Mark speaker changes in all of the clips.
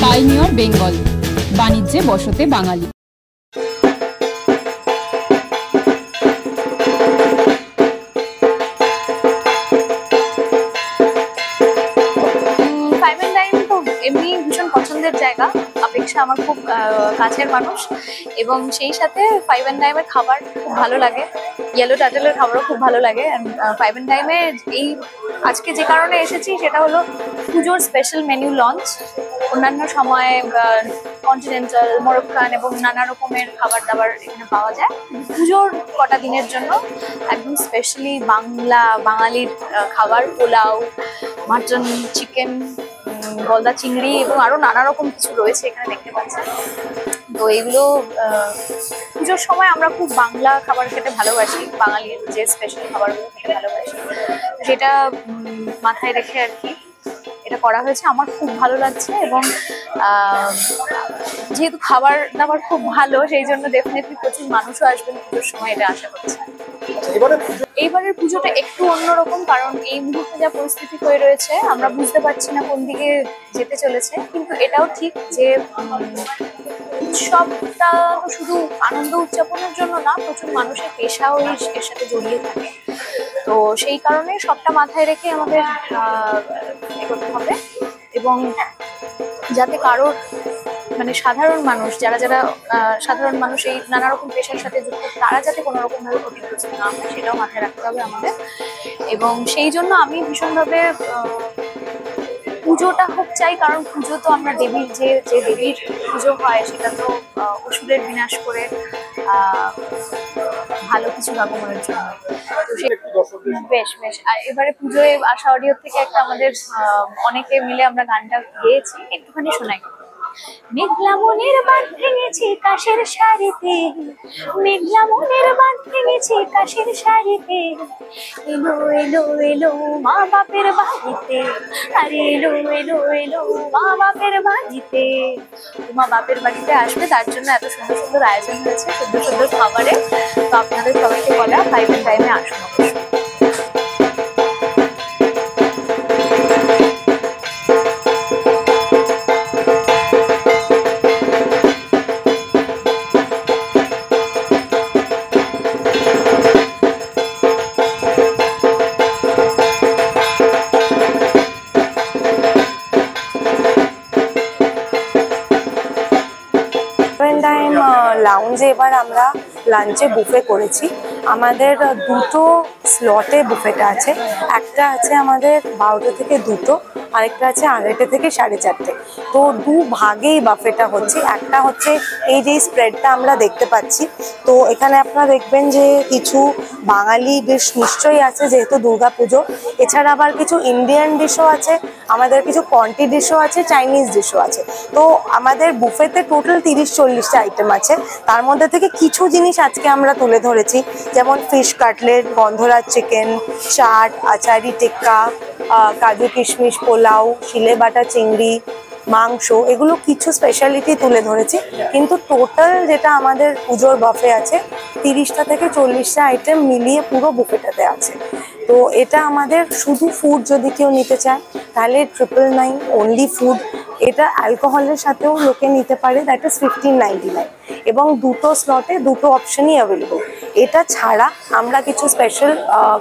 Speaker 1: Pioneer Bengal, বাণিজ্যে বসতে বাঙালি।
Speaker 2: এমনি ভীষণ পছন্দের জায়গা, অপেক্ষা আমার খুব কাছের মানুষ, এবং সেই সাথে ফাইভ অ্যান্ড ডাইমের খাবার খুব ভালো লাগে। ইয়েলো টার্টলের খাবারও খুব ভালো লাগে। ফাইভ অ্যান্ড ডাইমে এই আজকে যে কারণে এসেছি সেটা হলো পুজোর স্পেশাল মেনু লঞ্চ। অন্যান্য সময় কন্টিনেন্টাল, মরক্কান এবং নানা রকমের খাবার দাবার এখানে পাওয়া যায়। পুজোর কটা দিনের জন্য একদম স্পেশালি বাঙালির খাবার, পোলাও, মাটন, চিকেন, গলদা চিংড়ি এবং আরো নানা রকম কিছু রয়েছে এখানে দেখতে পাচ্ছেন। তো এইগুলো পুজোর সময় আমরা খুব বাংলা খাবার খেতে ভালোবাসি, বাঙালির যে স্পেশাল খাবারগুলো খেতে ভালোবাসি, সেটা মাথায় রেখে আর কি এটা করা হয়েছে। আমার খুব ভালো লাগছে, এবং যেহেতু খাবার দাবার খুব ভালো, সেই জন্য ডেফিনেটলি প্রচুর মানুষও আসবেন পুজোর সময়, এটা আশা করছি। এইবারের পুজোটা একটু অন্যরকম, কারণ এই মুহূর্তে যা পরিস্থিতি হয়ে রয়েছে আমরা বুঝতে পারছি না কোন দিকে যেতে চলেছে। কিন্তু এটাও ঠিক যে উৎসবটা শুধু আনন্দ উদযাপনের জন্য না, প্রচুর মানুষের পেশাও এর সাথে জড়িয়ে থাকে। তো সেই কারণে সবটা মাথায় রেখে আমাদের এগোতে হবে, এবং যাতে কারোর মানে সাধারণ মানুষ যারা সাধারণ মানুষ এই নানা রকম পেশার সাথে যুক্ত, তারা যাতে কোনো রকম ভাবে ক্ষতিগ্রস্ত না হয় সেটাও মাথায় রাখতে হবে আমাদের। এবং সেই জন্য আমি ভীষণভাবে পুজোটা হোক চাই, কারণ পুজো তো আমরা দেবীর যে দেবীর পুজো হয় সেটা তো অসুরের বিনাশ করে ভালো কিছু আগমনের জন্য। বেশ আর এবারে পুজোয় আশা অডিও থেকে একটা আমাদের অনেকে মিলে আমরা গানটা গেয়েছি, একটুখানি শোনাই। মেঘলা মনের বাঁধ ভেঙেছি কাশের শাড়িতে, মেঘলা মনের বাঁধ ভেঙেছি কাশের শাড়িতে, এলো এলো এলো মা বাপের বাড়িতে, আরে এলো এলো এলো মা বাপের বাড়িতে। মা বাপের বাড়িতে আসবে, তার জন্য এত সুন্দর সুন্দর আয়োজন হয়েছে, সুন্দর সুন্দর খাবারে। তো আপনাদের সবাইকে বলা ফাইভ অ্যান্ড ডাইমে আসুন।
Speaker 3: লাউঞ্জে এবার আমরা লাঞ্চে বুফে করেছি। আমাদের দুটো স্লটে বুফেটা আছে, একটা আছে আমাদের 12টা থেকে 2টো, আরেকটা আছে 2:30 থেকে 4:30। তো দু ভাগেই বাফেটা হচ্ছে। একটা হচ্ছে এই যে স্প্রেডটা আমরা দেখতে পাচ্ছি, তো এখানে আপনারা দেখবেন যে কিছু বাঙালি ডিশ নিশ্চয়ই আছে যেহেতু দুর্গাপুজো, এছাড়া আবার কিছু ইন্ডিয়ান ডিশও আছে, আমাদের কিছু কন্টি ডিশও আছে, চাইনিজ ডিশও আছে। তো আমাদের বুফেতে টোটাল 30-40টা আইটেম আছে। তার মধ্যে থেকে কিছু জিনিস আজকে আমরা তুলে ধরেছি, যেমন ফিশ কাটলেট, গন্ধরাজ চিকেন, চাট, আচারি টিক্কা, কাজু কিশমিশ পোলাও, শিলে বাটা চিংড়ি, মাংস, এগুলো কিছু স্পেশালিটি তুলে ধরেছি। কিন্তু টোটাল যেটা আমাদের পুজোর বাফে আছে 30টা থেকে 40টা আইটেম মিলিয়ে পুরো বুফেটাতে আছে। তো এটা আমাদের শুধু ফুড যদি কেউ নিতে চায় তাহলে 999 অনলি ফুড। এটা অ্যালকোহলের সাথেও লোকে নিতে পারে, দ্যাট ইজ 1599, এবং দুটো স্লটে দুটো অপশনই অ্যাভেলেবল। এটা ছাড়া আমরা কিছু স্পেশাল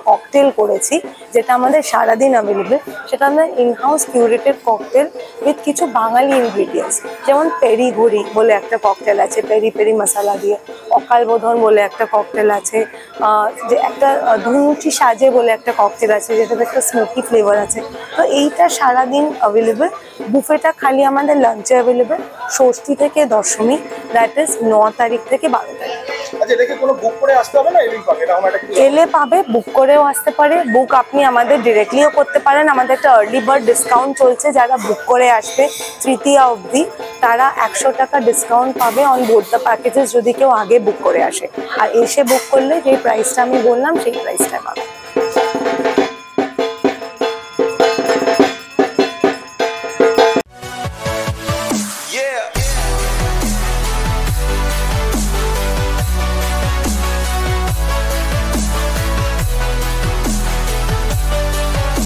Speaker 3: ককটেল করেছি যেটা আমাদের সারাদিন অ্যাভেলেবল। সেটা আমাদের ইনহাউস কিউরেটেড ককটেল উইথ কিছু বাঙালি ইনগ্রিডিয়েন্টস, যেমন পেরি ঘুরি বলে একটা ককটেল আছে পেরি পেরি মশলা দিয়ে, অকাল বোধন বলে একটা ককটেল আছে, যে একটা ধুনুচি সাজে বলে একটা ককটেল আছে যেটাতে একটা স্মোকি ফ্লেভার আছে। তো এইটা সারাদিন অ্যাভেলেবল। বুফেটা খালি আমাদের লাঞ্চে অ্যাভেলেবল ষষ্ঠী থেকে দশমী, দ্যাট ইজ 9 তারিখ থেকে 12 তারিখ। এলে পাবে, বুক করেও আসতে পারে। বুক আপনি আমাদের ডিরেক্টলিও করতে পারেন। আমাদের একটা আর্লি বার্ড ডিসকাউন্ট চলছে, যারা বুক করে আসবে তৃতীয়া অবধি তারা 100 টাকা ডিসকাউন্ট পাবে অন বোথ দ্য প্যাকেজেস, যদি কেউ আগে বুক করে আসে। আর এসে বুক করলে যে প্রাইসটা আমি বললাম সেই প্রাইসটা পাবে।